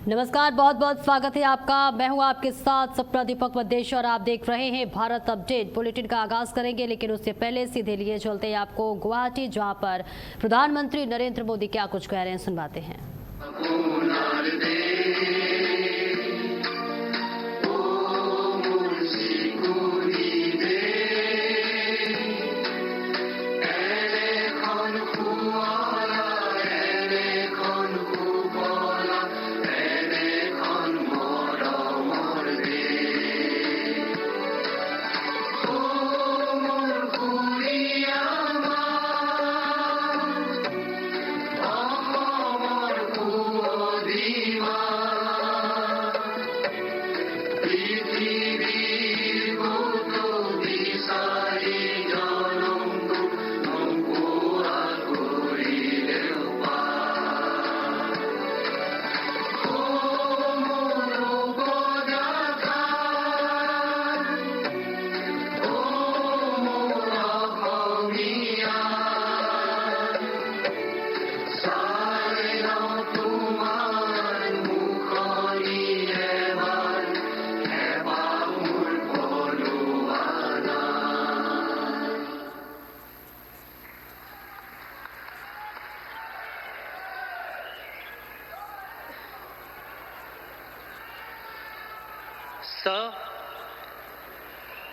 नमस्कार, बहुत बहुत स्वागत है आपका। मैं हूं आपके साथ सपना दीपक मदेश और आप देख रहे हैं भारत अपडेट। बुलेटिन का आगाज करेंगे, लेकिन उससे पहले सीधे लिए चलते हैं आपको गुवाहाटी, जहां पर प्रधानमंत्री नरेंद्र मोदी क्या कुछ कह रहे हैं, सुनवाते हैं। Sir,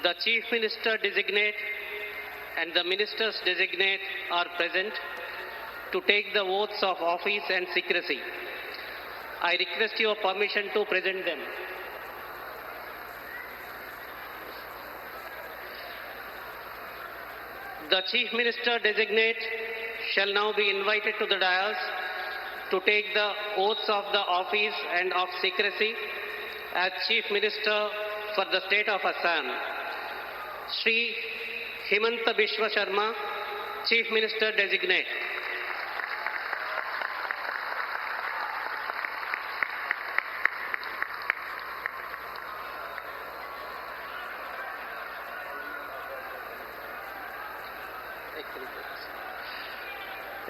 the Chief Minister Designate and the Ministers Designate are present to take the oaths of office and secrecy. I request your permission to present them. The Chief Minister Designate shall now be invited to the dais to take the oaths of the office and of secrecy as Chief Minister for the State of Assam. Shri Himanta Biswa Sharma, Chief Minister Designate.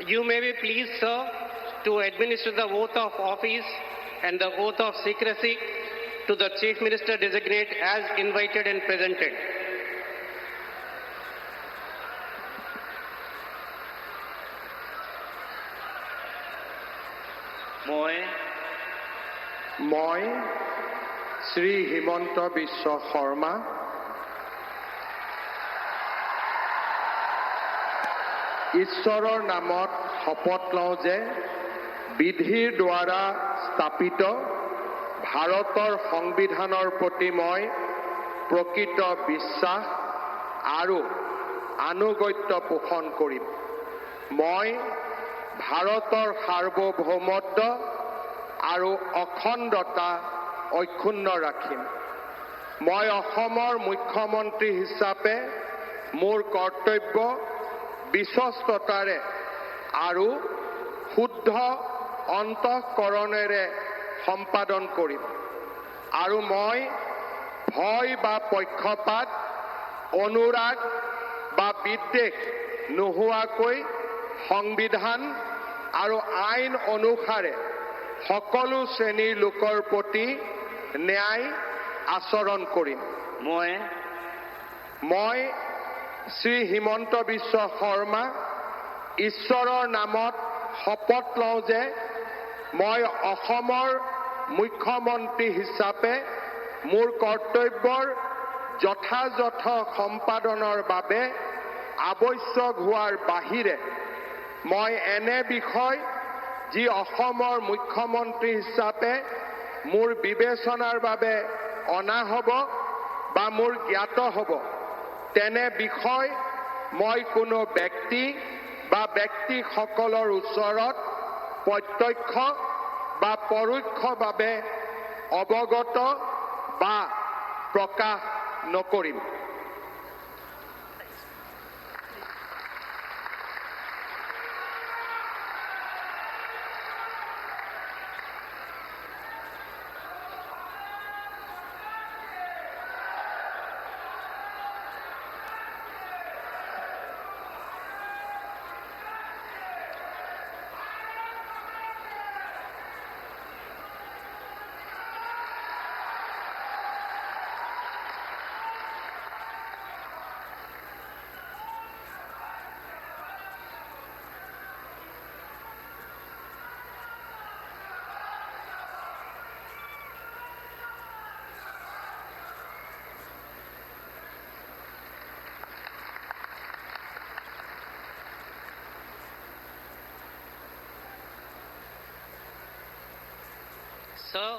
You may be pleased, sir, to administer the oath of office and the oath of secrecy to the Chief Minister Designate as invited and presented. মই শ্ৰী হিমন্ত বিশ্ব শৰ্মা ঈশ্বৰৰ নামত শপত লওঁ যে বিধিৰ দ্বাৰা স্থাপিত ভাৰতৰ সংবিধানৰ প্ৰতি মই প্ৰকৃত বিশ্বাস আৰু আনুগত্য পোষণ কৰিম। মই ভাৰতৰ সাৰ্বভৌমত্ব আৰু অখণ্ডতা অক্ষুণ্ণ ৰাখিম। মই অসমৰ মুখ্যমন্ত্ৰী হিচাপে মোৰ কৰ্তব্য বিশ্বস্ততাৰে আৰু শুদ্ধ অন্তঃকৰণেৰে সম্পাদন কৰিম আৰু মই ভয় বা পক্ষপাত, অনুৰাগ বা বিদ্বেষ নোহোৱাকৈ সংবিধান আৰু আইন অনুসাৰে সকলো শ্ৰেণীৰ লোকৰ প্ৰতি ন্যায় আচৰণ কৰিম। মই শ্ৰী হিমন্ত বিশ্ব শৰ্মা ঈশ্বৰৰ নামত শপত লওঁ যে মই অসমৰ মুখ্যমন্ত্ৰী হিচাপে মোৰ কৰ্তব্যৰ যথাযথ সম্পাদনৰ বাবে আৱশ্যক হোৱাৰ বাহিৰে মই এনে বিষয় যি অসমৰ মুখ্যমন্ত্ৰী হিচাপে মোৰ বিবেচনাৰ বাবে অনা হ'ব বা মোৰ জ্ঞাত হ'ব, তেনে বিষয় মই কোনো ব্যক্তি বা ব্যক্তিসকলৰ ওচৰত প্ৰত্যক্ষ বা পৰোক্ষভাৱে অৱগত বা প্ৰকাশ নকৰিম। Sir,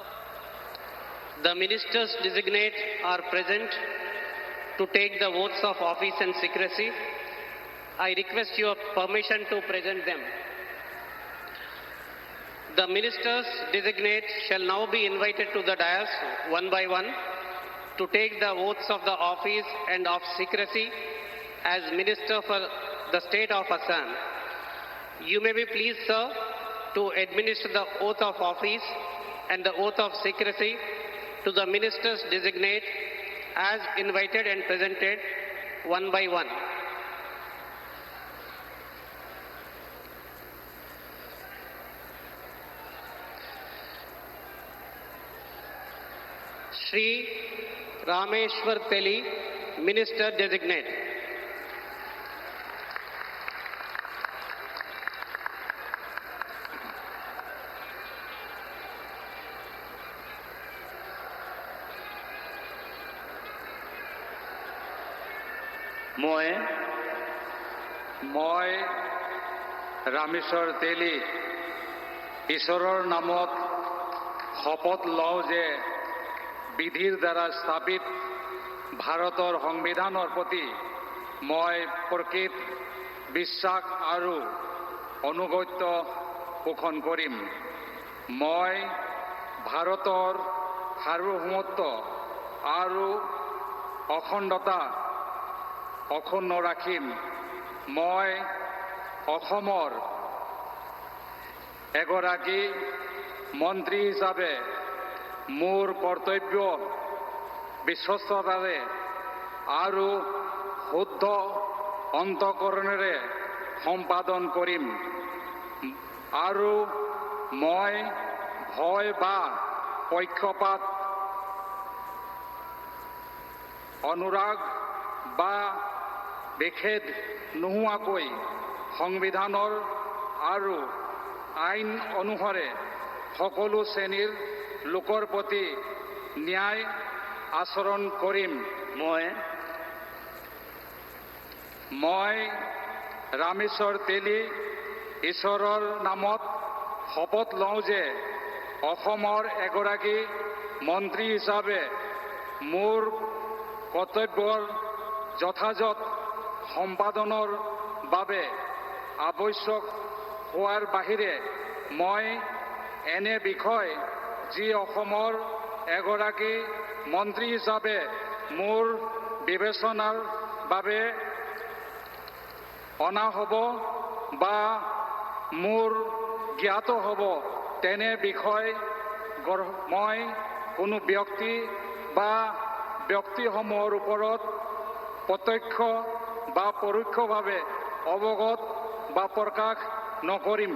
the ministers designate are present to take the oaths of office and secrecy. I request your permission to present them. The ministers designate shall now be invited to the dais one by one to take the oaths of the office and of secrecy as Minister for the State of Assam. You may be pleased, sir, to administer the oath of office and the oath of secrecy to the ministers designate as invited and presented one by one. Shri Rameshwar Teli, Minister Designate. মই ৰামেশ্বৰ তেলী ঈশ্বৰৰ নামত শপত লওঁ যে বিধিৰ দ্বাৰা স্থাপিত ভাৰতৰ সংবিধানৰ প্ৰতি মই প্ৰকৃত বিশ্বাস আৰু অনুগত্য পোষণ কৰিম। মই ভাৰতৰ সাৰ্বভৌমত্ব আৰু অখণ্ডতা অক্ষুণ্ণ ৰাখিম। মই অসমৰ এগৰাকী মন্ত্ৰী হিচাপে মোৰ কৰ্তব্য বিশ্বস্ততাৰে আৰু শুদ্ধ অন্তঃকৰণেৰে সম্পাদন কৰিম আৰু মই ভয় বা পক্ষপাত অনুৰাগ বা বিখেদ নোহোৱাকৈ সংবিধানৰ আৰু আইন অনুসাৰে সকলো শ্ৰেণীৰ লোকৰ প্ৰতি ন্যায় আচৰণ কৰিম। মই ৰামেশ্বৰ তেলী ঈশ্বৰৰ নামত শপত লওঁ যে অসমৰ এগৰাকী মন্ত্ৰী হিচাপে মোৰ কৰ্তব্যৰ যথাযথ সম্পাদনৰ বাবে আৱশ্যক হোৱাৰ বাহিৰে মই এনে বিষয় যি অসমৰ এগৰাকী মন্ত্ৰী হিচাপে মোৰ বিবেচনাৰ বাবে অনা হ'ব বা মোৰ জ্ঞাত হ'ব তেনে বিষয় মই কোনো ব্যক্তি বা ব্যক্তিসমূহৰ ওপৰত প্ৰত্যক্ষ বা পৰোক্ষভাৱে অৱগত বা প্ৰকাশ নকৰিম।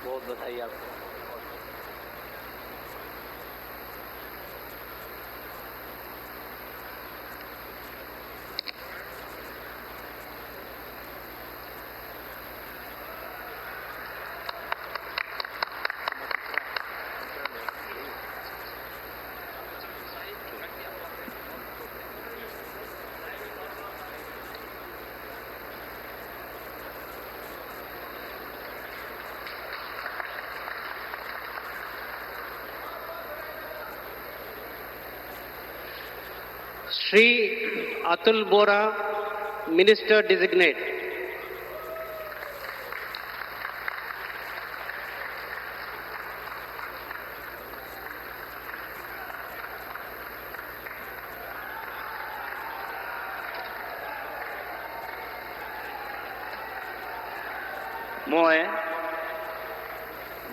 बहुत बधाई आपको। Shri Atul Bora, Minister Designate.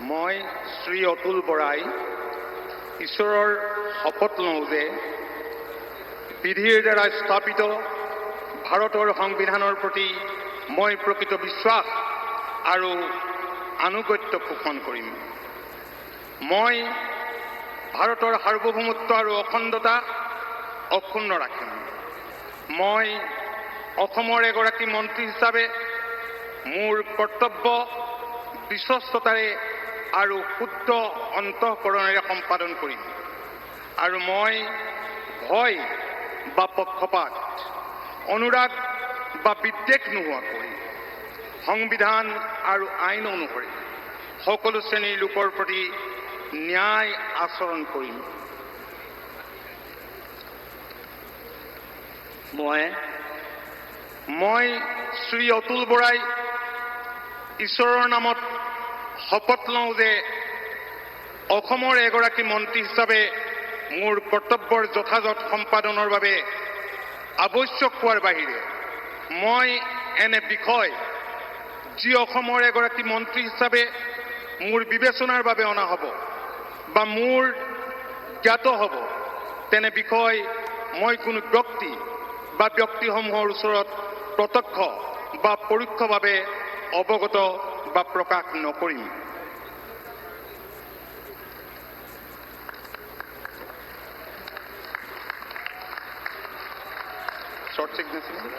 মই শ্ৰী অতুল বৰাই ঈশ্বৰৰ শপত লওঁ যে বিধিৰ দ্বাৰা স্থাপিত ভাৰতৰ সংবিধানৰ প্ৰতি মই প্ৰকৃত বিশ্বাস আৰু আনুগত্য পোষণ কৰিম। মই ভাৰতৰ সাৰ্বভৌমত্ব আৰু অখণ্ডতা অক্ষুণ্ণ ৰাখিম। মই অসমৰ এগৰাকী মন্ত্ৰী হিচাপে মোৰ কৰ্তব্য বিশ্বস্ততাৰে আৰু শুদ্ধ অন্তঃকৰণেৰে সম্পাদন কৰিম আৰু মই ভয় বা পক্ষপাত, অনুৰাগ বা বিদ্বেষ নোহোৱাকৈ সংবিধান আৰু আইন অনুসৰি সকলো শ্ৰেণীৰ লোকৰ প্ৰতি ন্যায় আচৰণ কৰিম। মই শ্ৰী অতুল বৰাই ঈশ্বৰৰ নামত শপত লওঁ যে অসমৰ এগৰাকী মন্ত্ৰী হিচাপে মোৰ কৰ্তব্যৰ যথাযথ সম্পাদনৰ বাবে আৱশ্যক হোৱাৰ বাহিৰে মই এনে বিষয় যি অসমৰ এগৰাকী মন্ত্ৰী হিচাপে মোৰ বিবেচনাৰ বাবে অনা হ'ব বা মোৰ জ্ঞাত হ'ব তেনে বিষয় মই কোনো ব্যক্তি বা ব্যক্তিসমূহৰ ওচৰত প্ৰত্যক্ষ বা পৰোক্ষভাৱে অৱগত বা প্ৰকাশ নকৰিম। Short signature.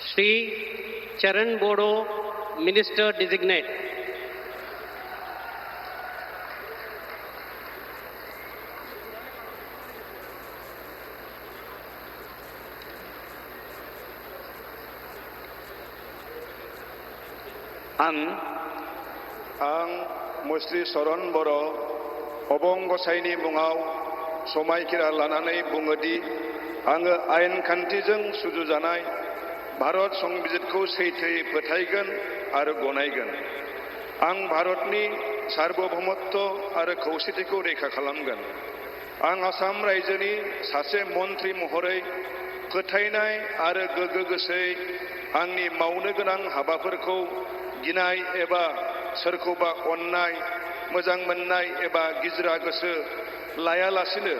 Shri Charan Bodo, Minister Designate. आं मुस्रि चरण बर' अबं गसाइनि मुङाव समायखिरा लानानै बुङोदि आङो आयेन खान्थिजों सुजुजानाय भारत संबिजितखौ सैथोयै फोथायगोन आरो गनायगोन। आं भारतनि सार्वभौमत्व आरो खौसेथिखौ रैखा खालामगोन। आं आसाम रायजोनि सासे मन्त्रि महरै फोथायनाय आरो गोगो गोसोयै आंनि मावनो गोनां हाबाफोरखौ गिनाय एबा सोरखौबा अननाय, मोजां मोननाय एबा गिज्रा गोसो लायालासिनो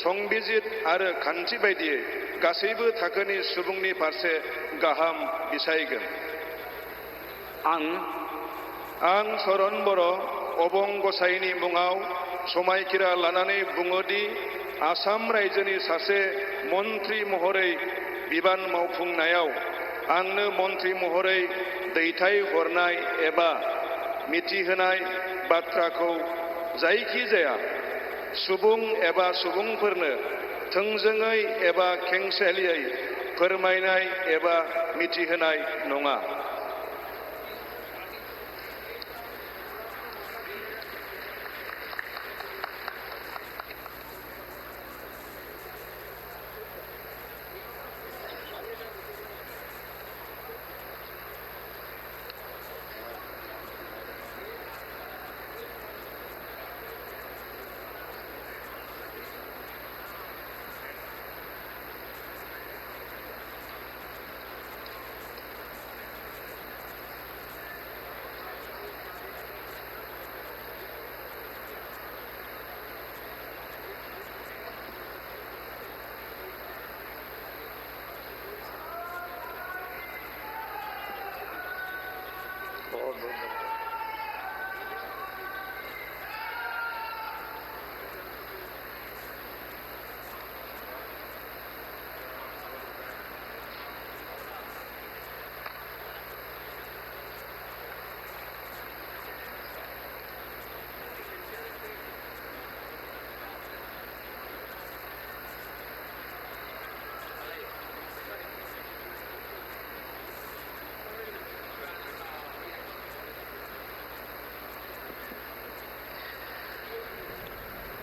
संबिजित आरो खान्थि बायदियै गासैबो थाखोनि सुबुंनि फारसे गाहाम बिसायगोन। आं चरण बर' अबं गसाइनि मुङाव समायखिरा लानानै बुङोदि आसाम रायजोनि सासे मन्त्रि महरै बिबान मावफुंनायाव आंनो मन्त्रि महरै दैथायहरनाय एबा मिथिहोनाय बाथ्राखौ जायखिजाया सुबुं एबा सुबुंफोरनो थोंजोङै एबा खेंसालियै फोरमायनाय एबा मिथिहोनाय नङा।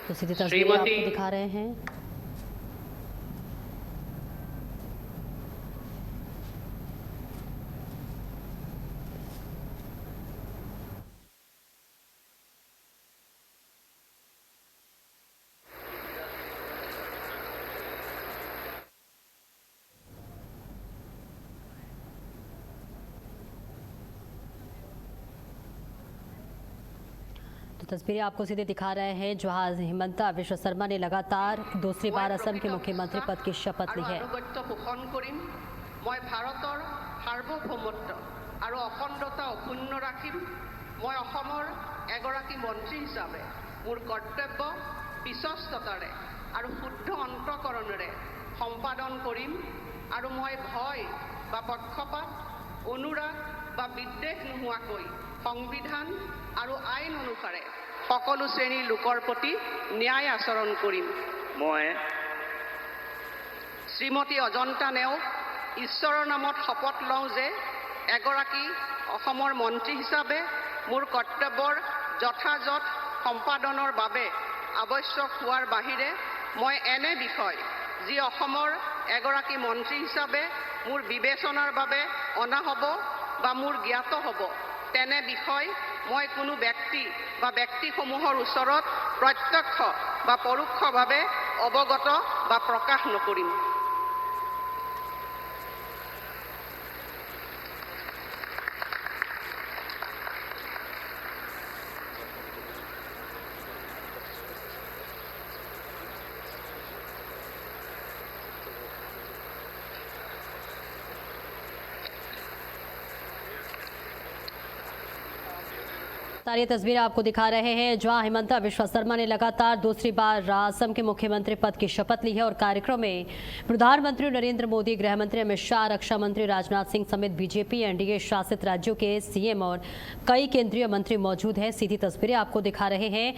तो सीधी तस्वीरें आपको दिखा रहे हैं। तस्वीरें आपको सीधे दिखा रहे हैं जहां हिमंता विश्व शर्मा ने लगातार दूसरी बार असम के मुख्यमंत्री पद की शपथ ली है। মই ভাৰতৰ সাৰ্বভৌমত্ব আৰু অখণ্ডতা অক্ষুণ্ণ ৰাখিম। মই অসমৰ এগৰাকী মন্ত্ৰী হিচাপে মোৰ কৰ্তব্য বিশ্বস্ততাৰে আৰু শুদ্ধ অন্তঃকৰণেৰে সম্পাদন কৰিম আৰু মই ভয় বা পক্ষপাত অনুৰাগ বা বিদ্বেষ নোহোৱাকৈ সংবিধান আৰু আইন অনুসাৰে সকলো শ্ৰেণীৰ লোকৰ প্ৰতি ন্যায় আচৰণ কৰিম। মই শ্ৰীমতী অজন্তা নেওগ ঈশ্বৰৰ নামত শপত লওঁ যে এগৰাকী অসমৰ মন্ত্ৰী হিচাপে মোৰ কৰ্তব্যৰ যথাযথ সম্পাদনৰ বাবে আৱশ্যক হোৱাৰ বাহিৰে মই এনে বিষয় যি অসমৰ এগৰাকী মন্ত্ৰী হিচাপে মোৰ বিবেচনাৰ বাবে অনা হ'ব বা মোৰ জ্ঞাত হ'ব তেনে বিষয় মই কোনো ব্যক্তি বা ব্যক্তিসমূহৰ ওচৰত প্ৰত্যক্ষ বা পৰোক্ষভাৱে অৱগত বা প্ৰকাশ নকৰিম। ये तस्वीरें आपको दिखा रहे हैं जहां हिमंता विश्व शर्मा ने लगातार दूसरी बार असम के मुख्यमंत्री पद की शपथ ली है और कार्यक्रम में प्रधानमंत्री नरेंद्र मोदी, गृह मंत्री अमित शाह, रक्षा मंत्री राजनाथ सिंह समेत बीजेपी एनडीए शासित राज्यों के सीएम और कई केंद्रीय मंत्री मौजूद हैं। सीधी तस्वीरें आपको दिखा रहे हैं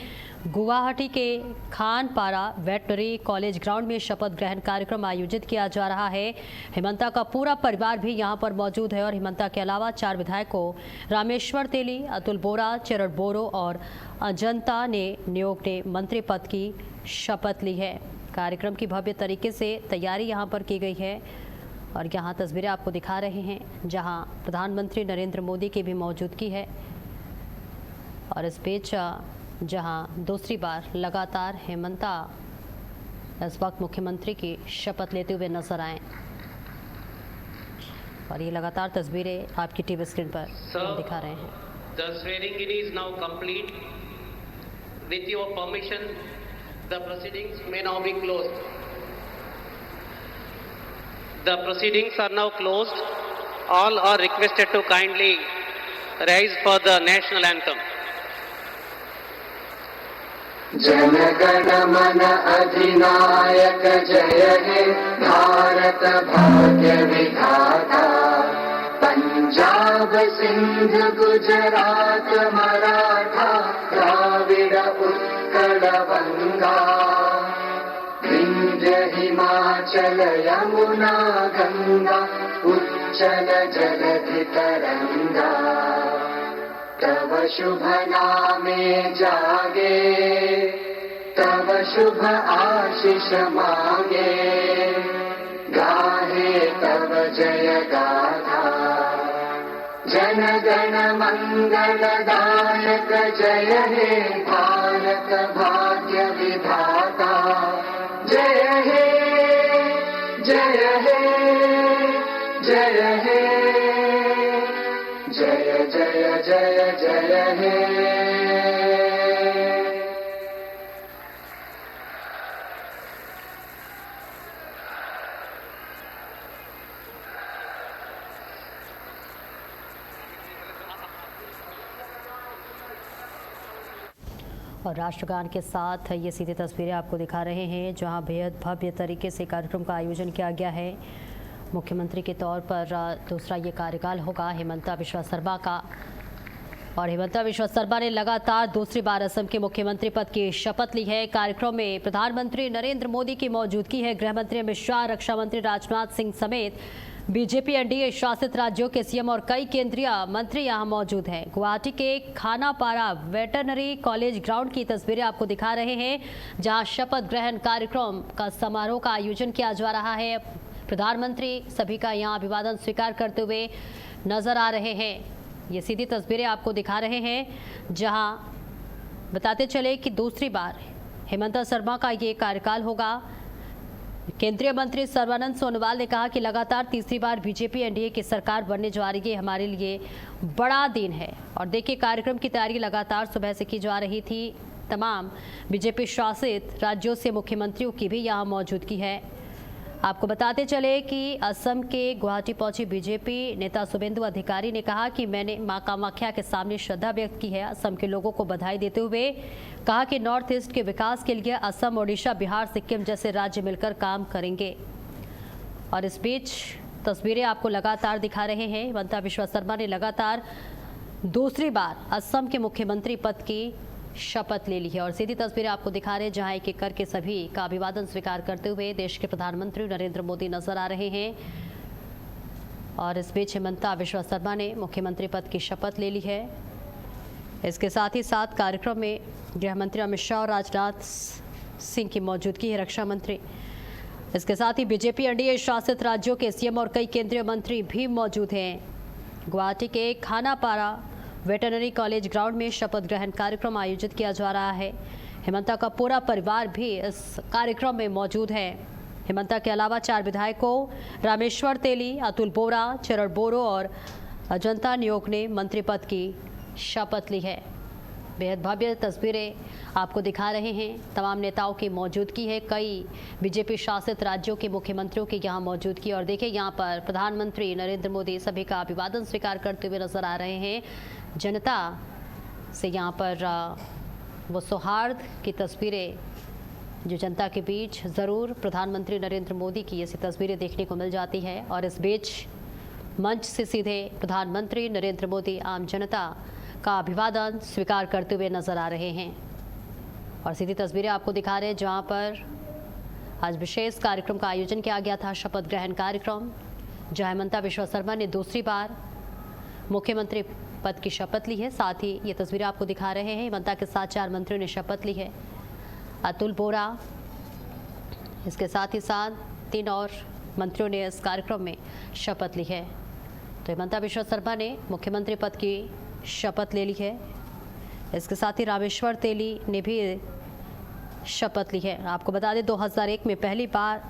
गुवाहाटी के खानपारा वेटनरी कॉलेज ग्राउंड में शपथ ग्रहण कार्यक्रम आयोजित किया जा रहा है। हिमंता का पूरा परिवार भी यहां पर मौजूद है और हिमंता के अलावा 4 विधायकों रामेश्वर तेली, अतुल बोरा, चरण बोरो और अजंता ने नियोग ने मंत्री पद की शपथ ली है। कार्यक्रम की भव्य तरीके से तैयारी यहां पर की गई है और यहां तस्वीरें आपको दिखा रहे हैं जहां प्रधानमंत्री नरेंद्र मोदी की भी मौजूदगी है और इस बीच जहां दूसरी बार लगातार हिमंता इस वक्त मुख्यमंत्री की शपथ लेते हुए नजर आए और ये लगातार तस्वीरें आपकी टीवी स्क्रीन पर दिखा रहे हैं। The swearing in is now complete. With your permission, the proceedings may now be closed. The proceedings are now closed. All are requested to kindly rise for the national anthem. Jana Gana मन अधिनायक जय हे भारत भाग्य विधाता। पंजाब सिंध गुजरात मराठा द्राविड़ उत्कल बंगा। विंध्य हिमाचल यमुना गंगा उच्चल जलधि तरंगा। तव शुभ नामे जागे तव शुभ आशीष मांगे। गाहे तव जय गाथा जन गण मंगल दायक जय हे भारत भाग्य विधाता। जय हे जय हे जय हे जय जय जय जय हे। और राष्ट्रगान के साथ ये सीधी तस्वीरें आपको दिखा रहे हैं जहां बेहद भव्य तरीके से कार्यक्रम का आयोजन किया गया है। मुख्यमंत्री के तौर पर दूसरा ये कार्यकाल होगा हिमंता विश्व शर्मा का और हिमंता विश्व शर्मा ने लगातार दूसरी बार असम के मुख्यमंत्री पद की शपथ ली है। कार्यक्रम में प्रधानमंत्री नरेंद्र मोदी की मौजूदगी है। गृह मंत्री अमित शाह, रक्षा मंत्री राजनाथ सिंह समेत बीजेपी एनडीए शासित राज्यों के सीएम और कई केंद्रीय मंत्री यहां मौजूद हैं। गुवाहाटी के खानापारा वेटरनरी कॉलेज ग्राउंड की तस्वीरें आपको दिखा रहे हैं, जहां शपथ ग्रहण कार्यक्रम का समारोह का आयोजन किया जा रहा है। प्रधानमंत्री सभी का यहां अभिवादन स्वीकार करते हुए नजर आ रहे हैं। ये सीधी तस्वीरें आपको दिखा रहे हैं, जहां बताते चले कि दूसरी बार हेमंत शर्मा का ये कार्यकाल होगा। केंद्रीय मंत्री सर्बानंद सोनोवाल ने कहा कि लगातार तीसरी बार बीजेपी एनडीए की सरकार बनने जा रही है, हमारे लिए बड़ा दिन है। और देखिए, कार्यक्रम की तैयारी लगातार सुबह से की जा रही थी। तमाम बीजेपी शासित राज्यों से मुख्यमंत्रियों की भी यहां मौजूदगी है। आपको बताते चले कि असम के गुवाहाटी पहुंची बीजेपी नेता शुभेंदु अधिकारी ने कहा कि मैंने मां कामाख्या के सामने श्रद्धा व्यक्त की है। असम के लोगों को बधाई देते हुए कहा कि नॉर्थ ईस्ट के विकास के लिए असम, ओडिशा, बिहार, सिक्किम जैसे राज्य मिलकर काम करेंगे। और इस बीच तस्वीरें आपको लगातार दिखा रहे हैं। हिमंता बिस्वा शर्मा ने लगातार दूसरी बार असम के मुख्यमंत्री पद की शपथ ले ली है। और सीधी तस्वीरें आपको दिखा रहे हैं, जहां एक एक करके सभी का अभिवादन स्वीकार करते हुए देश के प्रधानमंत्री नरेंद्र मोदी नजर आ रहे हैं। और इस बीच हिमंता बिस्वा शर्मा ने मुख्यमंत्री पद की शपथ ले ली है। इसके साथ ही साथ कार्यक्रम में गृह मंत्री अमित शाह और राजनाथ सिंह की मौजूदगी है, रक्षा मंत्री। इसके साथ ही बीजेपी एनडीए शासित राज्यों के सीएम और कई केंद्रीय मंत्री भी मौजूद हैं। गुवाहाटी के खानापारा वेटरनरी कॉलेज ग्राउंड में शपथ ग्रहण कार्यक्रम आयोजित किया जा रहा है। हिमंता का पूरा परिवार भी इस कार्यक्रम में मौजूद है। हिमंता के अलावा 4 विधायकों रामेश्वर तेली, अतुल बोरा, चरण बोरो और अजंता न्योक ने मंत्री पद की शपथ ली है। बेहद भव्य तस्वीरें आपको दिखा रहे हैं। तमाम नेताओं की मौजूदगी है, कई बीजेपी शासित राज्यों के मुख्यमंत्रियों की यहाँ मौजूदगी। और देखिए, यहाँ पर प्रधानमंत्री नरेंद्र मोदी सभी का अभिवादन स्वीकार करते हुए नजर आ रहे हैं। जनता से यहाँ पर वो सौहार्द की तस्वीरें जो जनता के बीच ज़रूर प्रधानमंत्री नरेंद्र मोदी की ऐसी तस्वीरें देखने को मिल जाती है। और इस बीच मंच से सीधे प्रधानमंत्री नरेंद्र मोदी आम जनता का अभिवादन स्वीकार करते हुए नजर आ रहे हैं। और सीधी तस्वीरें आपको दिखा रहे हैं, जहां पर आज विशेष कार्यक्रम का आयोजन किया गया था, शपथ ग्रहण कार्यक्रम, जहां हिमंता बिस्वा शर्मा ने दूसरी बार मुख्यमंत्री पद की शपथ ली है। साथ ही ये तस्वीरें आपको दिखा रहे हैं, हिमंता के साथ 4 मंत्रियों ने शपथ ली है। अतुल बोरा, इसके साथ ही साथ 3 और मंत्रियों ने इस कार्यक्रम में शपथ ली है। तो हिमंता बिस्वा शर्मा ने मुख्यमंत्री पद की शपथ ले ली है। इसके साथ ही रामेश्वर तेली ने भी शपथ ली है। आपको बता दें, 2001 में पहली बार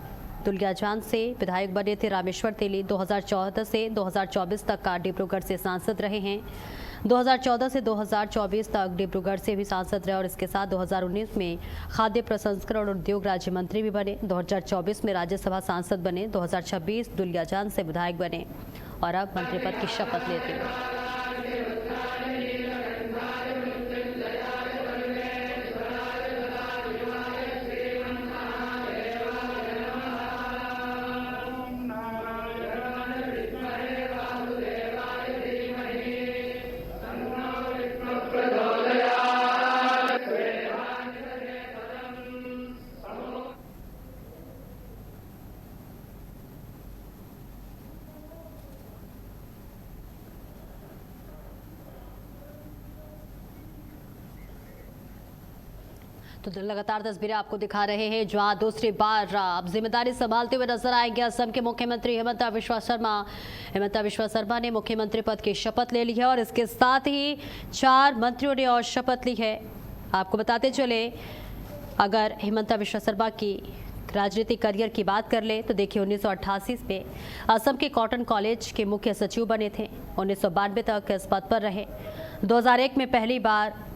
दुलियाजान से विधायक बने थे रामेश्वर तेली। 2014 से 2024 तक का डिब्रूगढ़ से सांसद रहे हैं। 2014 से 2024 तक डिब्रूगढ़ से भी सांसद रहे। और इसके साथ 2019 में खाद्य प्रसंस्करण और उद्योग राज्य मंत्री भी बने। 2024 में राज्यसभा सांसद बने। 2026 दुलियाजान से विधायक बने और अब मंत्री पद की शपथ लेते हैं। तो लगातार तस्वीरें आपको दिखा रहे हैं, जहां दूसरी बार अब जिम्मेदारी संभालते हुए नजर आएंगे असम के मुख्यमंत्री हिमंता बिस्वा शर्मा। हिमंता बिस्वा शर्मा ने मुख्यमंत्री पद की शपथ ले ली है और इसके साथ ही 4 मंत्रियों ने और शपथ ली है। आपको बताते चले, अगर हिमंता बिस्वा शर्मा की राजनीतिक करियर की बात कर ले तो देखिए, 1988 में असम के कॉटन कॉलेज के मुख्य सचिव बने थे। 1992 तक इस पद पर रहे। 2001 में पहली बार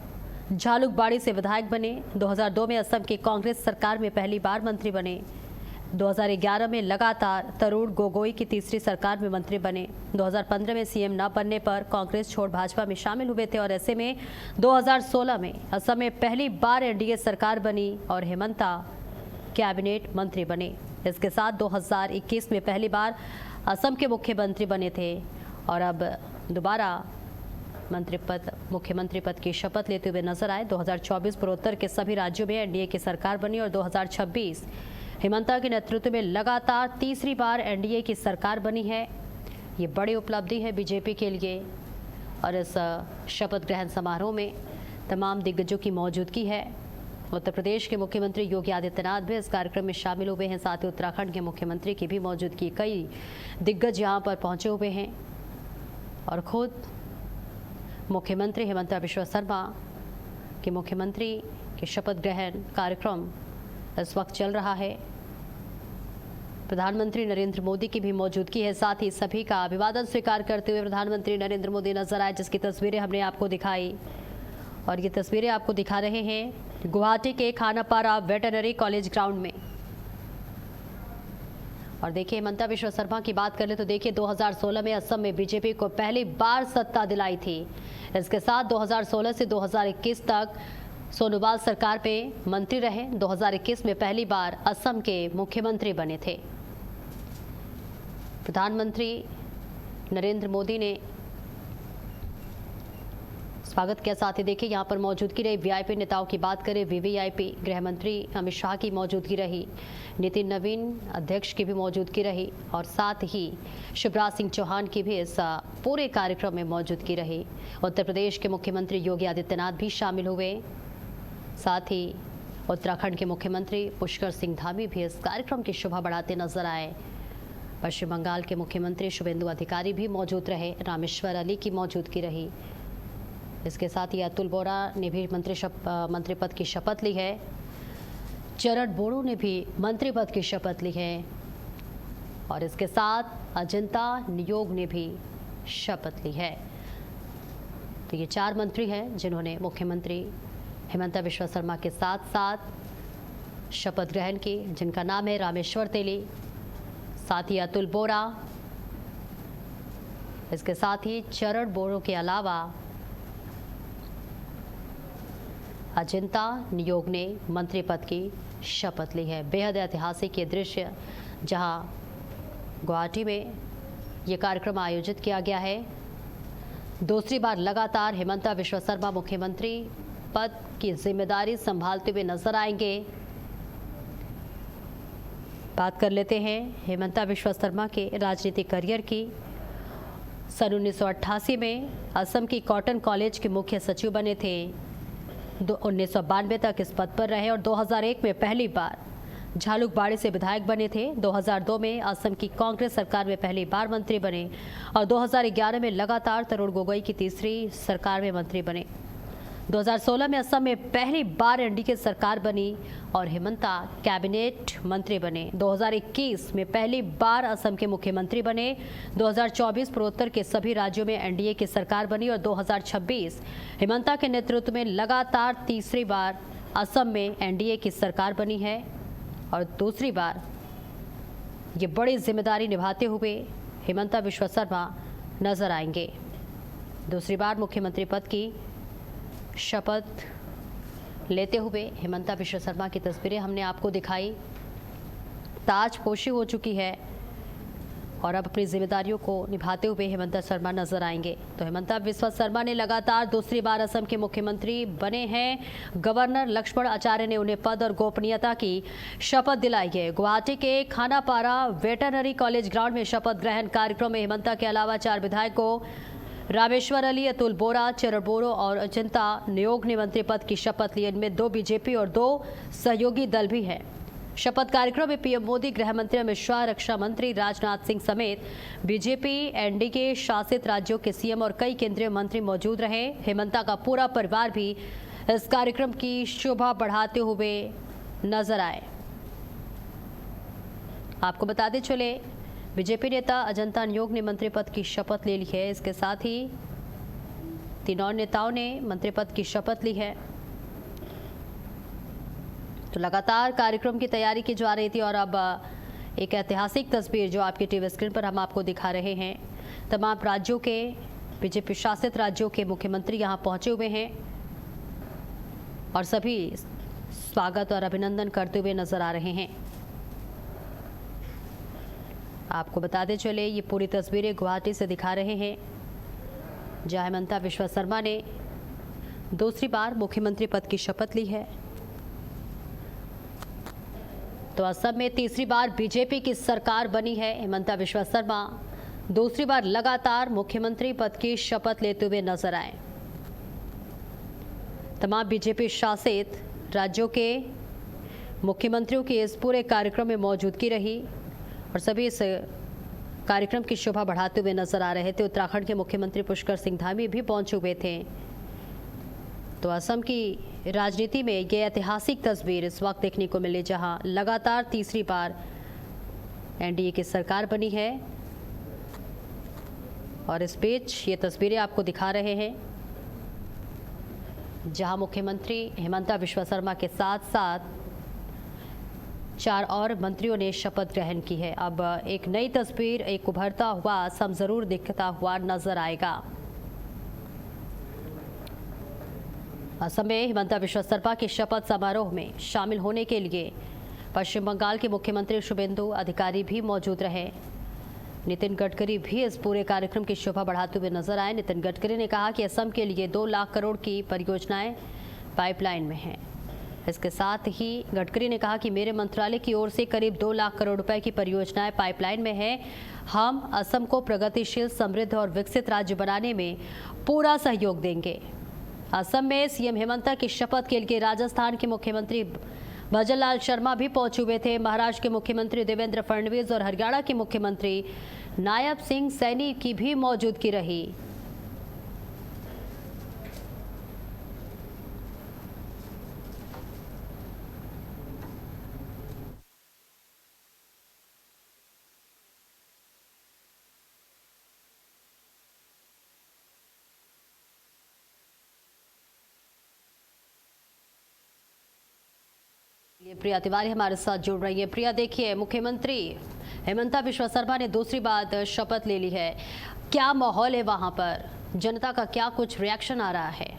झालुकबाड़ी से विधायक बने। 2002 में असम की कांग्रेस सरकार में पहली बार मंत्री बने। 2011 में लगातार तरुण गोगोई की तीसरी सरकार में मंत्री बने। 2015 में सीएम न बनने पर कांग्रेस छोड़ भाजपा में शामिल हुए थे। और ऐसे में 2016 में असम में पहली बार एनडीए सरकार बनी और हिमंता कैबिनेट मंत्री बने। इसके साथ 2021 में पहली बार असम के मुख्यमंत्री बने थे और अब दोबारा मुख्यमंत्री पद की शपथ लेते हुए नजर आए। 2024 पूर्वोत्तर के सभी राज्यों में एनडीए की सरकार बनी और 2026 हेमंता के नेतृत्व में लगातार तीसरी बार एनडीए की सरकार बनी है। ये बड़ी उपलब्धि है बीजेपी के लिए और इस शपथ ग्रहण समारोह में तमाम दिग्गजों की मौजूदगी है। उत्तर प्रदेश के मुख्यमंत्री योगी आदित्यनाथ भी इस कार्यक्रम में शामिल हुए हैं। साथ ही उत्तराखंड के मुख्यमंत्री की भी मौजूदगी, कई दिग्गज यहां पर पहुंचे हुए हैं और खुद मुख्यमंत्री हेमंता बिश्वा शर्मा के मुख्यमंत्री के शपथ ग्रहण कार्यक्रम इस वक्त चल रहा है। प्रधानमंत्री नरेंद्र मोदी की भी मौजूदगी है। साथ ही सभी का अभिवादन स्वीकार करते हुए प्रधानमंत्री नरेंद्र मोदी नजर आए, जिसकी तस्वीरें हमने आपको दिखाई और ये तस्वीरें आपको दिखा रहे हैं गुवाहाटी के खानापारा वेटरनरी कॉलेज ग्राउंड में। और देखिए, हेमंता बिश्वा शर्मा की बात कर ले तो देखिए 2016 में असम में बीजेपी को पहली बार सत्ता दिलाई थी। इसके साथ 2016 से 2021 तक सोनोवाल सरकार में मंत्री रहे। 2021 में पहली बार असम के मुख्यमंत्री बने थे। प्रधानमंत्री नरेंद्र मोदी ने स्वागत किया। साथ ही देखिए यहाँ पर मौजूदगी रही वीआईपी नेताओं की बात करें, वीवीआईपी गृह मंत्री अमित शाह की मौजूदगी रही, नितिन नवीन अध्यक्ष की भी मौजूदगी रही और साथ ही शिवराज सिंह चौहान की भी इस पूरे कार्यक्रम में मौजूदगी रही। उत्तर प्रदेश के मुख्यमंत्री योगी आदित्यनाथ भी शामिल हुए। साथ ही उत्तराखंड के मुख्यमंत्री पुष्कर सिंह धामी भी इस कार्यक्रम की शोभा बढ़ाते नजर आए। पश्चिम बंगाल के मुख्यमंत्री शुभेंदु अधिकारी भी मौजूद रहे। रामेश्वर अली की मौजूदगी रही। इसके साथ ही अतुल बोरा ने भी मंत्री पद की शपथ ली है। चरण बोड़ो ने भी मंत्री पद की शपथ ली है और इसके साथ अजंता नियोग ने भी शपथ ली है। तो ये 4 मंत्री हैं जिन्होंने मुख्यमंत्री हेमंता बिश्वा शर्मा के साथ साथ शपथ ग्रहण की, जिनका नाम है रामेश्वर तेली, साथ ही अतुल बोरा। इसके साथ ही चरण बोड़ो के अलावा अजंता नियोग ने मंत्री पद की शपथ ली है। बेहद ऐतिहासिक ये दृश्य जहां गुवाहाटी में ये कार्यक्रम आयोजित किया गया है। दूसरी बार लगातार हेमंता बिश्वा शर्मा मुख्यमंत्री पद की जिम्मेदारी संभालते हुए नजर आएंगे। बात कर लेते हैं हेमंता बिश्वा शर्मा के राजनीतिक करियर की। सन 1988 में असम की कॉटन कॉलेज के मुख्य सचिव बने थे। 1992 तक इस पद पर रहे और 2001 में पहली बार झालुकबाड़ी से विधायक बने थे। 2002 में असम की कांग्रेस सरकार में पहली बार मंत्री बने और 2011 में लगातार तरुण गोगोई की तीसरी सरकार में मंत्री बने। 2016 में असम में पहली बार एनडीए सरकार बनी और हेमंता कैबिनेट मंत्री बने। 2021 में पहली बार असम के मुख्यमंत्री बने। 2024 पूर्वोत्तर के सभी राज्यों में एनडीए की सरकार बनी और 2026 हेमंता के नेतृत्व में लगातार तीसरी बार असम में एनडीए की सरकार बनी है और दूसरी बार ये बड़ी जिम्मेदारी निभाते हुए हेमंता बिश्वा शर्मा नजर आएंगे। दूसरी बार मुख्यमंत्री पद की शपथ लेते हुए हेमंता बिश्वा शर्मा की तस्वीरें हमने आपको दिखाई। ताजपोशी हो चुकी है और अब अपनी जिम्मेदारियों को निभाते हुए हेमंता शर्मा नजर आएंगे। तो हेमंता बिश्वा शर्मा ने लगातार दूसरी बार असम के मुख्यमंत्री बने हैं। गवर्नर लक्ष्मण आचार्य ने उन्हें पद और गोपनीयता की शपथ दिलाई है। गुवाहाटी के खानापारा वेटरनरी कॉलेज ग्राउंड में शपथ ग्रहण कार्यक्रम में हेमंता के अलावा 4 विधायकों रामेश्वर अली, अतुल बोरा, चरण बोड़ो और अजंता नियोग ने मंत्री पद की शपथ ली। इनमें 2 बीजेपी और 2 सहयोगी दल भी हैं। शपथ कार्यक्रम में पीएम मोदी, गृह मंत्री अमित शाह, रक्षा मंत्री राजनाथ सिंह समेत बीजेपी एनडीए शासित राज्यों के सीएम और कई केंद्रीय मंत्री मौजूद रहे। हेमंता का पूरा परिवार भी इस कार्यक्रम की शोभा बढ़ाते हुए नजर आए। आपको बताते चले, बीजेपी नेता अजंता नियोग ने मंत्री पद की शपथ ले ली है। इसके साथ ही 3 और नेताओं ने मंत्री पद की शपथ ली है। तो लगातार कार्यक्रम की तैयारी की जा रही थी और अब एक ऐतिहासिक तस्वीर जो आपकी टीवी स्क्रीन पर हम आपको दिखा रहे हैं। तमाम राज्यों के, बीजेपी शासित राज्यों के मुख्यमंत्री यहां पहुंचे हुए हैं और सभी स्वागत और अभिनंदन करते हुए नजर आ रहे हैं। आपको बताते चले, ये पूरी तस्वीरें गुवाहाटी से दिखा रहे हैं जहां हेमंता बिश्वा शर्मा ने दूसरी बार मुख्यमंत्री पद की शपथ ली है। तो असम में तीसरी बार बीजेपी की सरकार बनी है। हिमंता बिस्वा शर्मा दूसरी बार लगातार मुख्यमंत्री पद की शपथ लेते हुए नजर आए। तमाम बीजेपी शासित राज्यों के मुख्यमंत्रियों की इस पूरे कार्यक्रम में मौजूदगी रही और सभी इस कार्यक्रम की शोभा बढ़ाते हुए नजर आ रहे थे। उत्तराखंड के मुख्यमंत्री पुष्कर सिंह धामी भी पहुंचे हुए थे। तो असम की राजनीति में ये ऐतिहासिक तस्वीर इस वक्त देखने को मिली, जहां लगातार तीसरी बार एनडीए की सरकार बनी है। और इस बीच ये तस्वीरें आपको दिखा रहे हैं, जहां मुख्यमंत्री हिमंता बिस्वा शर्मा के साथ साथ 4 और मंत्रियों ने शपथ ग्रहण की है। अब एक नई तस्वीर, एक उभरता हुआ असम जरूर दिखता हुआ नजर आएगा। असम में हिमंता बिस्वा शर्मा के शपथ समारोह में शामिल होने के लिए पश्चिम बंगाल के मुख्यमंत्री शुभेंदु अधिकारी भी मौजूद रहे। नितिन गडकरी भी इस पूरे कार्यक्रम की शोभा बढ़ाते हुए नजर आए। नितिन गडकरी ने कहा कि असम के लिए 2 लाख करोड़ की परियोजनाएं पाइपलाइन में हैं। इसके साथ ही गडकरी ने कहा कि मेरे मंत्रालय की ओर से करीब 2 लाख करोड़ रुपए की परियोजनाएं पाइपलाइन में हैं। हम असम को प्रगतिशील, समृद्ध और विकसित राज्य बनाने में पूरा सहयोग देंगे। असम में सीएम हिमंता की शपथ के लिए राजस्थान के मुख्यमंत्री भजन लाल शर्मा भी पहुंचे हुए थे। महाराष्ट्र के मुख्यमंत्री देवेंद्र फडणवीस और हरियाणा के मुख्यमंत्री नायब सिंह सैनी की भी मौजूदगी रही। प्रिया तिवारी हमारे साथ जुड़ रही है। प्रिया, देखिए, मुख्यमंत्री हिमंता बिस्वा शर्मा ने दूसरी बार शपथ ले ली है। क्या माहौल है वहां पर? जनता का क्या कुछ रिएक्शन आ रहा है?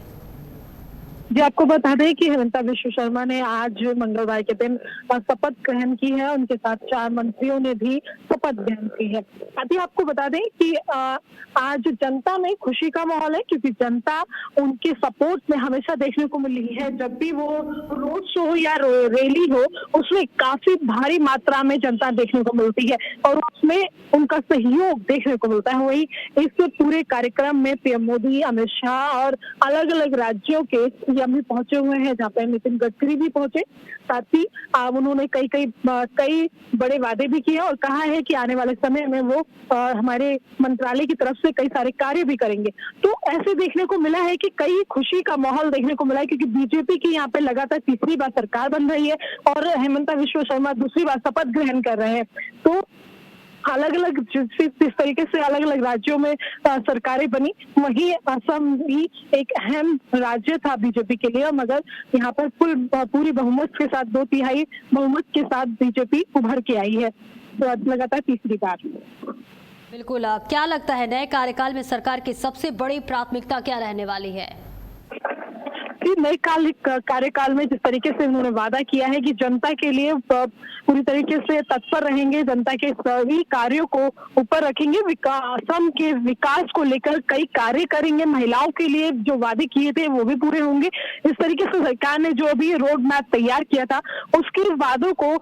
जी, आपको बता दें कि हिमंता बिस्वा शर्मा ने आज मंगलवार के दिन शपथ ग्रहण की है। उनके साथ 4 मंत्रियों ने भी शपथ ग्रहण की है। अभी आपको बता दें कि आज जनता में खुशी का माहौल है, क्योंकि जनता उनके सपोर्ट में हमेशा देखने को मिल रही है। जब भी वो रोड शो हो या रैली हो, उसमें काफी भारी मात्रा में जनता देखने को मिलती है और उसमें उनका सहयोग देखने को मिलता है। वही इस पूरे कार्यक्रम में पीएम मोदी, अमित शाह और अलग अलग राज्यों के सीएम भी पहुंचे हुए हैं, जहाँ पे नितिन गडकरी भी पहुंचे। साथ ही उन्होंने कई बड़े वादे भी किए और कहा है कि आने वाले समय में वो हमारे मंत्रालय की तरफ से कई सारे कार्य भी करेंगे। तो ऐसे देखने को मिला है कि कई खुशी का माहौल देखने को मिला है, क्योंकि बीजेपी की यहाँ पे लगातार तीसरी बार सरकार बन रही है और हिमंता बिस्वा शर्मा दूसरी बार शपथ ग्रहण कर रहे हैं। तो अलग अलग जिस तरीके से अलग अलग राज्यों में सरकारें बनी, वही असम भी एक अहम राज्य था बीजेपी के लिए, मगर यहाँ पर पूरी बहुमत के साथ 2/3 बहुमत के साथ बीजेपी उभर के आई है लगातार तीसरी बार। बिल्कुल, क्या लगता है नए कार्यकाल में सरकार की सबसे बड़ी प्राथमिकता क्या रहने वाली है? नए कार्यकाल में जिस तरीके से उन्होंने वादा किया है कि जनता के लिए पूरी तरीके से तत्पर रहेंगे, जनता के सभी कार्यों को ऊपर रखेंगे, असम के विकास को लेकर कई कार्य करेंगे, महिलाओं के लिए जो वादे किए थे वो भी पूरे होंगे। इस तरीके से सरकार ने जो अभी रोड मैप तैयार किया था, उसके वादों को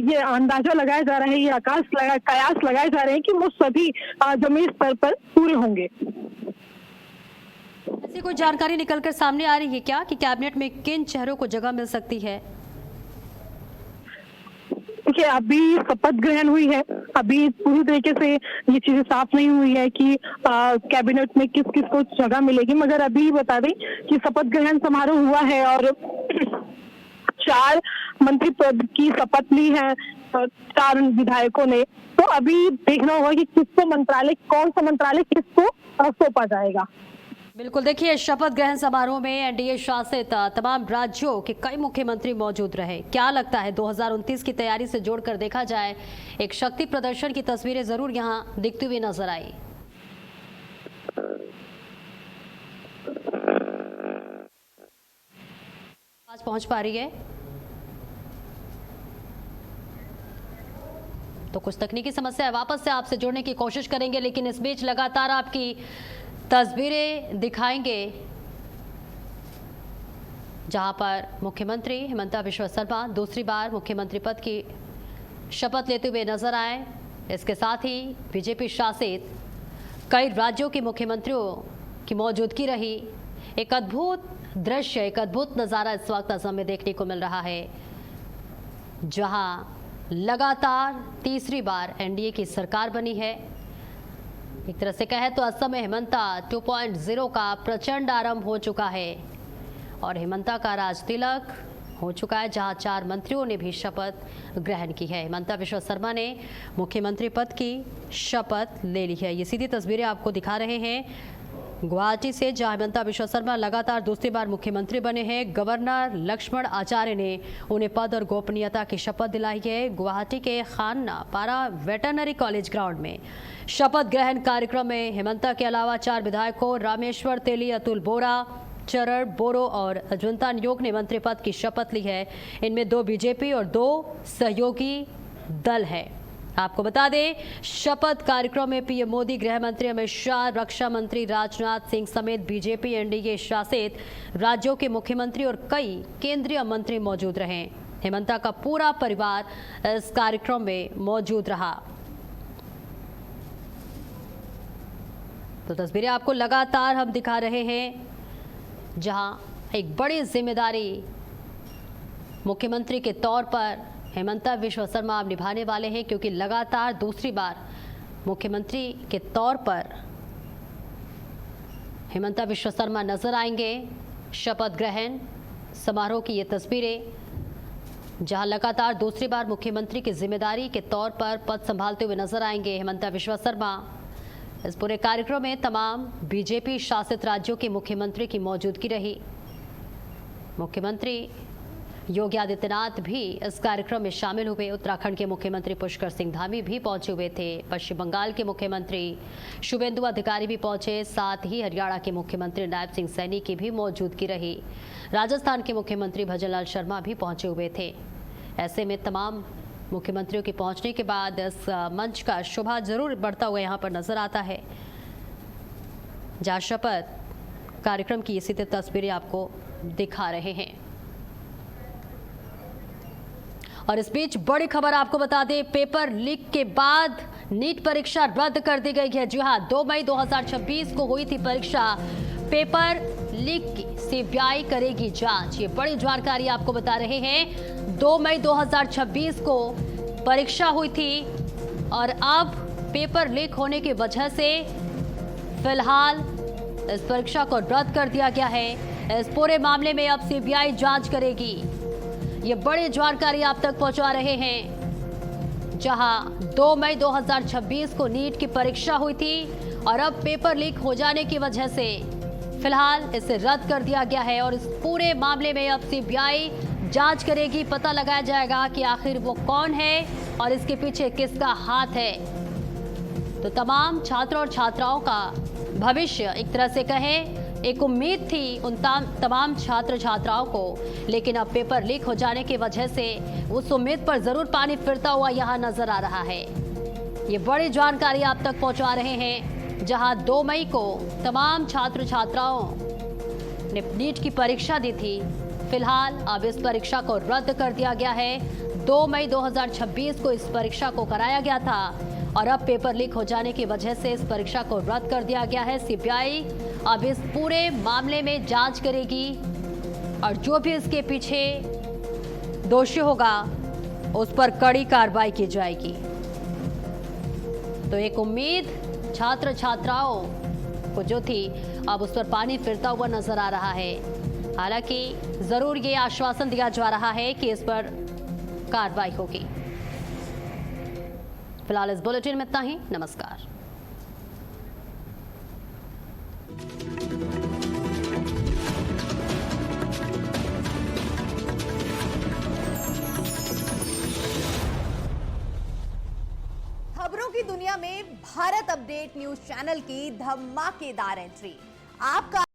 ये अंदाजा लगाया जा रहा है, ये कयास लगाए जा रहे हैं कि वो सभी जमीनी स्तर पर पूरे होंगे। ऐसी कोई जानकारी निकलकर सामने आ रही है क्या कि कैबिनेट में किन चेहरों को जगह मिल सकती है? देखिए, अभी शपथ ग्रहण हुई है, अभी पूरी तरीके से ये चीजें साफ नहीं हुई है कि कैबिनेट में किस किस को जगह मिलेगी, मगर अभी बता दें कि शपथ ग्रहण समारोह हुआ है और 4 मंत्री पद की शपथ ली है 4 विधायकों ने। तो अभी देखना होगा कि किसको मंत्रालय, कौन सा मंत्रालय किसको सौंपा जाएगा। बिल्कुल, देखिए, शपथ ग्रहण समारोह में एनडीए शासित तमाम राज्यों के कई मुख्यमंत्री मौजूद रहे। क्या लगता है 2029 की तैयारी से जोड़कर देखा जाए, एक शक्ति प्रदर्शन की तस्वीरें जरूर यहाँ दिखती हुई नजर आई। आज पहुंच पा रही है तो कुछ तकनीकी समस्या है, वापस से आपसे जोड़ने की कोशिश करेंगे, लेकिन इस बीच लगातार आपकी तस्वीरें दिखाएंगे जहां पर मुख्यमंत्री हिमंता बिश्वा शर्मा दूसरी बार मुख्यमंत्री पद की शपथ लेते हुए नजर आए। इसके साथ ही बीजेपी शासित कई राज्यों के मुख्यमंत्रियों की मौजूदगी रही। एक अद्भुत दृश्य, एक अद्भुत नज़ारा इस वक्त असम में देखने को मिल रहा है, जहां लगातार तीसरी बार एनडीए की सरकार बनी है। एक तरह से कहे तो असम में हिमंता 2.0 का प्रचंड आरंभ हो चुका है और हिमंता का राज तिलक हो चुका है, जहां 4 मंत्रियों ने भी शपथ ग्रहण की है। हिमंता बिश्वा शर्मा ने मुख्यमंत्री पद की शपथ ले ली है। ये सीधी तस्वीरें आपको दिखा रहे हैं गुवाहाटी से, जहां हिमंता बिश्वा शर्मा लगातार दूसरी बार मुख्यमंत्री बने हैं। गवर्नर लक्ष्मण आचार्य ने उन्हें पद और गोपनीयता की शपथ दिलाई है। गुवाहाटी के खान्ना पारा वेटरनरी कॉलेज ग्राउंड में शपथ ग्रहण कार्यक्रम में हिमंता के अलावा 4 विधायकों रामेश्वर तेली, अतुल बोरा, चरण बोरो और अजंता नियोग ने मंत्री पद की शपथ ली है। इनमें 2 बीजेपी और 2 सहयोगी दल है। आपको बता दें, शपथ कार्यक्रम में पीएम मोदी, गृह मंत्री अमित शाह, रक्षा मंत्री राजनाथ सिंह समेत बीजेपी एनडीए शासित राज्यों के मुख्यमंत्री और कई केंद्रीय मंत्री मौजूद रहे। हिमंता का पूरा परिवार इस कार्यक्रम में मौजूद रहा। तो तस्वीरें आपको लगातार हम दिखा रहे हैं, जहां एक बड़ी जिम्मेदारी मुख्यमंत्री के तौर पर हिमंता बिश्वा शर्मा अब निभाने वाले हैं, क्योंकि लगातार दूसरी बार मुख्यमंत्री के तौर पर हिमंता बिश्वा शर्मा नजर आएंगे। शपथ ग्रहण समारोह की ये तस्वीरें, जहां लगातार दूसरी बार मुख्यमंत्री की जिम्मेदारी के तौर पर पद संभालते हुए नजर आएंगे हिमंता बिश्वा शर्मा। इस पूरे कार्यक्रम में तमाम बीजेपी शासित राज्यों के मुख्यमंत्री की मौजूदगी रही। मुख्यमंत्री योगी आदित्यनाथ भी इस कार्यक्रम में शामिल हुए। उत्तराखंड के मुख्यमंत्री पुष्कर सिंह धामी भी पहुंचे हुए थे। पश्चिम बंगाल के मुख्यमंत्री शुभेंदु अधिकारी भी पहुंचे। साथ ही हरियाणा के मुख्यमंत्री नायब सिंह सैनी की भी मौजूदगी रही। राजस्थान के मुख्यमंत्री भजनलाल शर्मा भी पहुंचे हुए थे। ऐसे में तमाम मुख्यमंत्रियों के पहुंचने के बाद इस मंच का शोभा जरूर बढ़ता हुआ यहाँ पर नजर आता है, जहाँ शपथ कार्यक्रम की इसी तस्वीरें आपको दिखा रहे हैं। और इस बीच बड़ी खबर आपको बता दें, पेपर लीक के बाद नीट परीक्षा रद्द कर दी गई है। जी हां, 2 मई 2026 को हुई थी परीक्षा। पेपर लीक की सीबीआई करेगी जांच, ये बड़ी जानकारी आपको बता रहे हैं। 2 मई 2026 को परीक्षा हुई थी और अब पेपर लीक होने की वजह से फिलहाल इस परीक्षा को रद्द कर दिया गया है। इस पूरे मामले में अब सीबीआई जांच करेगी। ये बड़ी जानकारी आप तक पहुंचा रहे हैं, जहां 2 मई 2026 को नीट की परीक्षा हुई थी और अब पेपर लीक हो जाने की वजह से फिलहाल इसे रद्द कर दिया गया है। और इस पूरे मामले में अब सीबीआई जांच करेगी। पता लगाया जाएगा कि आखिर वो कौन है और इसके पीछे किसका हाथ है। तो तमाम छात्रों और छात्राओं का भविष्य, एक तरह से कहें, एक उम्मीद थी उन तमाम छात्र छात्राओं को, लेकिन अब पेपर लीक हो जाने की वजह से उस उम्मीद पर जरूर पानी फिरता हुआ यहाँ नजर आ रहा है। ये बड़ी जानकारी आप तक पहुंचा रहे हैं, जहां 2 मई को तमाम छात्र छात्राओं ने नीट की परीक्षा दी थी। फिलहाल अब इस परीक्षा को रद्द कर दिया गया है। 2 मई 2026 को इस परीक्षा को कराया गया था और अब पेपर लीक हो जाने की वजह से इस परीक्षा को रद्द कर दिया गया है। सीबीआई अब इस पूरे मामले में जांच करेगी और जो भी इसके पीछे दोषी होगा उस पर कड़ी कार्रवाई की जाएगी। तो एक उम्मीद छात्र छात्राओं को जो थी, अब उस पर पानी फिरता हुआ नजर आ रहा है। हालांकि जरूर ये आश्वासन दिया जा रहा है कि इस पर कार्रवाई होगी। फिलहाल इस बुलेटिन में इतना ही। नमस्कार। खबरों की दुनिया में भारत अपडेट न्यूज चैनल की धमाकेदार एंट्री। आपका